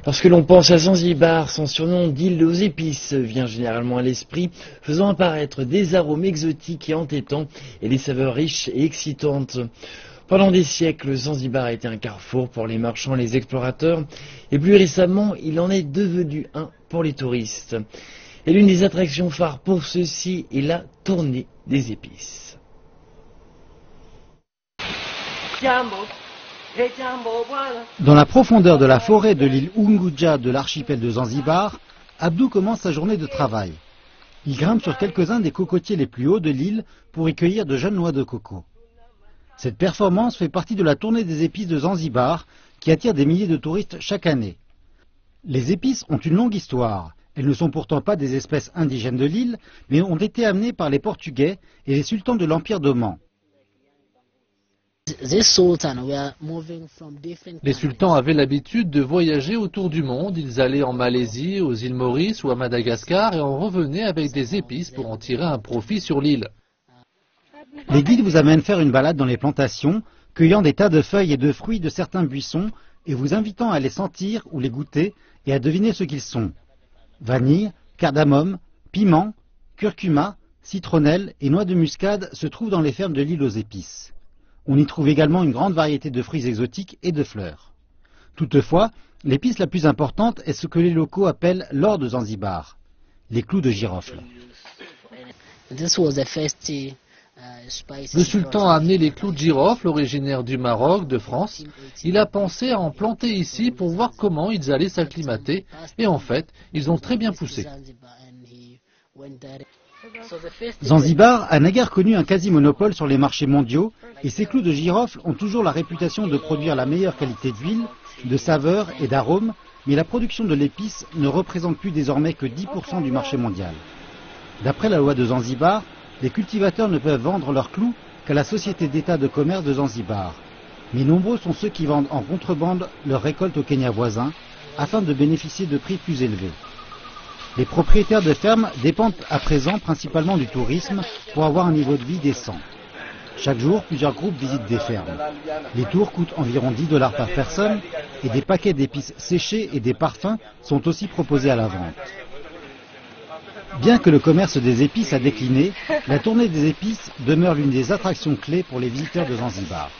Lorsque l'on pense à Zanzibar, son surnom d'île aux épices vient généralement à l'esprit, faisant apparaître des arômes exotiques et entêtants et des saveurs riches et excitantes. Pendant des siècles, Zanzibar a été un carrefour pour les marchands et les explorateurs, et plus récemment, il en est devenu un pour les touristes. Et l'une des attractions phares pour ceux-ci est la tournée des épices. Dans la profondeur de la forêt de l'île Unguja de l'archipel de Zanzibar, Abdou commence sa journée de travail. Il grimpe sur quelques-uns des cocotiers les plus hauts de l'île pour y cueillir de jeunes noix de coco. Cette performance fait partie de la tournée des épices de Zanzibar qui attire des milliers de touristes chaque année. Les épices ont une longue histoire. Elles ne sont pourtant pas des espèces indigènes de l'île, mais ont été amenées par les Portugais et les sultans de l'Empire d'Oman. Les sultans avaient l'habitude de voyager autour du monde. Ils allaient en Malaisie, aux îles Maurice ou à Madagascar et en revenaient avec des épices pour en tirer un profit sur l'île. Les guides vous amènent faire une balade dans les plantations, cueillant des tas de feuilles et de fruits de certains buissons et vous invitant à les sentir ou les goûter et à deviner ce qu'ils sont. Vanille, cardamome, piment, curcuma, citronnelle et noix de muscade se trouvent dans les fermes de l'île aux épices. On y trouve également une grande variété de fruits exotiques et de fleurs. Toutefois, l'épice la plus importante est ce que les locaux appellent l'or de Zanzibar, les clous de girofle. Le sultan a amené les clous de girofle originaires du Maroc, de France. Il a pensé à en planter ici pour voir comment ils allaient s'acclimater. Et en fait, ils ont très bien poussé. Zanzibar a naguère connu un quasi-monopole sur les marchés mondiaux et ses clous de girofle ont toujours la réputation de produire la meilleure qualité d'huile, de saveur et d'arôme, mais la production de l'épice ne représente plus désormais que 10% du marché mondial. D'après la loi de Zanzibar, les cultivateurs ne peuvent vendre leurs clous qu'à la Société d'État de commerce de Zanzibar. Mais nombreux sont ceux qui vendent en contrebande leurs récoltes au Kenya voisin afin de bénéficier de prix plus élevés. Les propriétaires de fermes dépendent à présent principalement du tourisme pour avoir un niveau de vie décent. Chaque jour, plusieurs groupes visitent des fermes. Les tours coûtent environ $10 par personne et des paquets d'épices séchées et des parfums sont aussi proposés à la vente. Bien que le commerce des épices a décliné, la tournée des épices demeure l'une des attractions clés pour les visiteurs de Zanzibar.